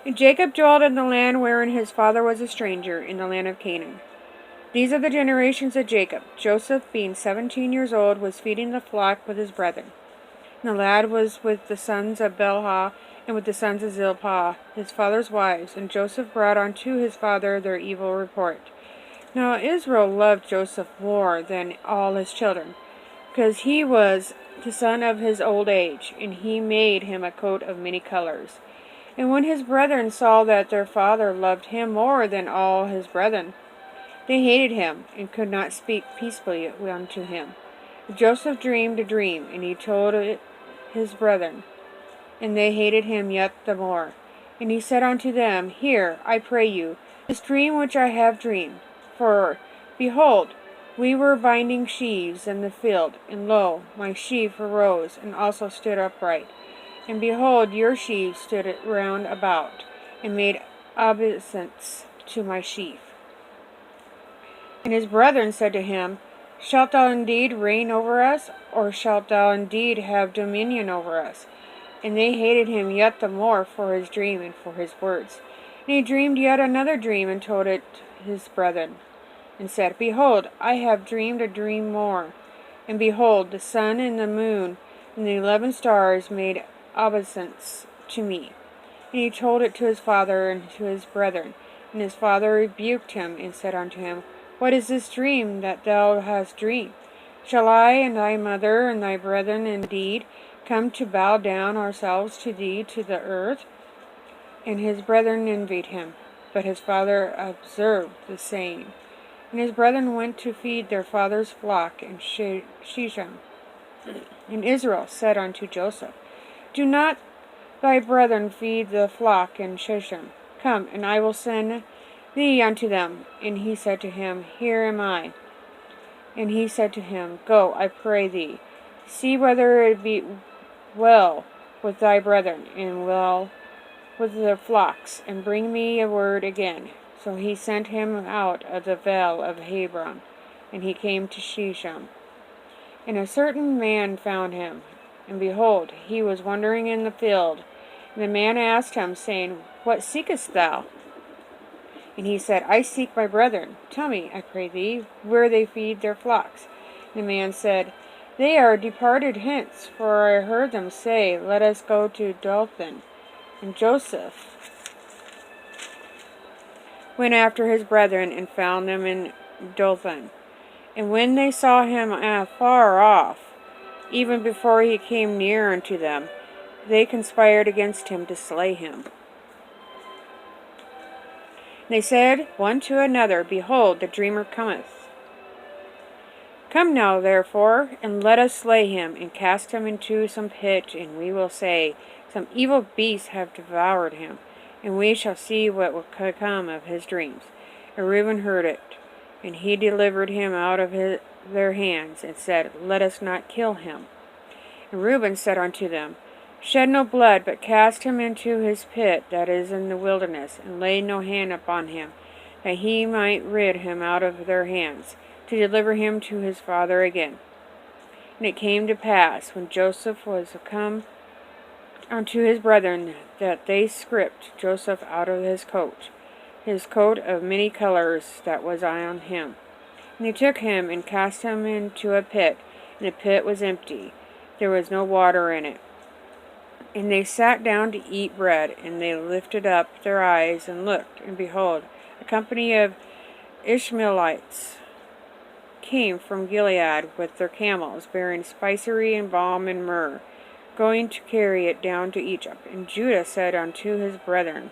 And Jacob dwelt in the land wherein his father was a stranger, in the land of Canaan. These are the generations of Jacob. Joseph, being 17 years old, was feeding the flock with his brethren. And the lad was with the sons of Bilhah and with the sons of Zilpah, his father's wives. And Joseph brought unto his father their evil report. Now Israel loved Joseph more than all his children, because he was the son of his old age, and he made him a coat of many colors. And when his brethren saw that their father loved him more than all his brethren, they hated him, and could not speak peaceably unto him. Joseph dreamed a dream, and he told it his brethren, and they hated him yet the more. And he said unto them, Hear, I pray you, this dream which I have dreamed. For, behold, we were binding sheaves in the field, and lo, my sheaf arose, and also stood upright. And behold, your sheaves stood round about, and made obeisance to my sheaf. And his brethren said to him, Shalt thou indeed reign over us, or shalt thou indeed have dominion over us? And they hated him yet the more for his dream and for his words. And he dreamed yet another dream, and told it his brethren, and said, Behold, I have dreamed a dream more. And behold, the sun and the moon and the 11 stars made obeisance to me. And he told it to his father and to his brethren. And his father rebuked him, and said unto him, What is this dream that thou hast dreamed? Shall I and thy mother and thy brethren indeed come to bow down ourselves to thee to the earth? And his brethren envied him, but his father observed the saying. And his brethren went to feed their father's flock in Shechem. And Israel said unto Joseph, Do not thy brethren feed the flock in Shechem? Come, and I will send thee unto them. And he said to him, Here am I. And he said to him, Go, I pray thee, see whether it be well with thy brethren, and well with their flocks, and bring me a word again. So he sent him out of the vale of Hebron, and he came to Shechem. And a certain man found him, and behold, he was wandering in the field. And the man asked him, saying, What seekest thou? And he said, I seek my brethren. Tell me, I pray thee, where they feed their flocks. And the man said, They are departed hence, for I heard them say, Let us go to Dothan. And Joseph went after his brethren, and found them in Dothan. And when they saw him afar off, even before he came near unto them, they conspired against him to slay him. They said one to another, Behold, the dreamer cometh. Come now, therefore, and let us slay him, and cast him into some pit, and we will say, Some evil beasts have devoured him, and we shall see what will come of his dreams. And Reuben heard it, and he delivered him out of their hands, and said, Let us not kill him. And Reuben said unto them, Shed no blood, but cast him into his pit that is in the wilderness, and lay no hand upon him, that he might rid him out of their hands, to deliver him to his father again. And it came to pass, when Joseph was come unto his brethren, that they stripped Joseph out of his coat of many colors that was on him. And they took him, and cast him into a pit, and the pit was empty, there was no water in it. And they sat down to eat bread, and they lifted up their eyes, and looked, and behold, a company of Ishmaelites came from Gilead with their camels, bearing spicery and balm and myrrh, going to carry it down to Egypt. And Judah said unto his brethren,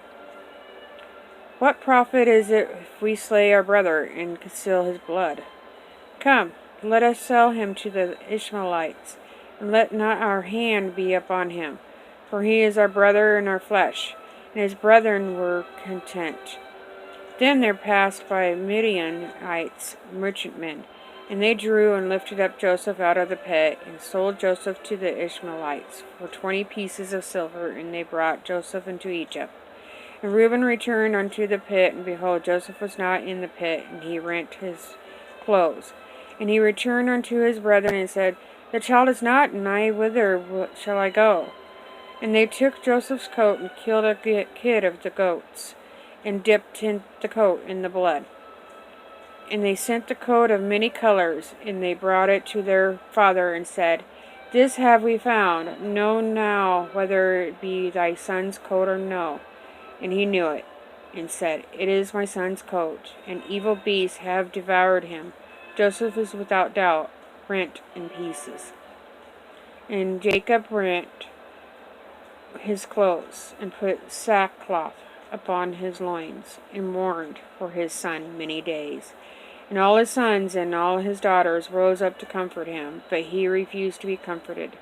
What profit is it if we slay our brother, and conceal his blood? Come, let us sell him to the Ishmaelites, and let not our hand be upon him. For he is our brother in our flesh. And his brethren were content. Then there passed by Midianites merchantmen, and they drew and lifted up Joseph out of the pit, and sold Joseph to the Ishmaelites for 20 pieces of silver, and they brought Joseph into Egypt. And Reuben returned unto the pit, and behold, Joseph was not in the pit, and he rent his clothes. And he returned unto his brethren, and said, The child is not, and I whither shall I go? And they took Joseph's coat and killed a kid of the goats, and dipped the coat in the blood. And they sent the coat of many colors, and they brought it to their father, and said, This have we found. Know now whether it be thy son's coat or no. And he knew it, and said, It is my son's coat, and evil beasts have devoured him. Joseph is without doubt rent in pieces. And Jacob rent his clothes, and put sackcloth upon his loins, and mourned for his son many days. And all his sons and all his daughters rose up to comfort him, but he refused to be comforted.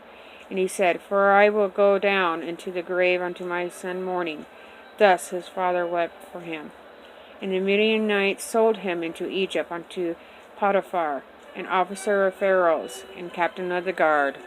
And he said, For I will go down into the grave unto my son mourning. Thus his father wept for him. And the Midianites sold him into Egypt unto Potiphar, an officer of Pharaoh's, and captain of the guard.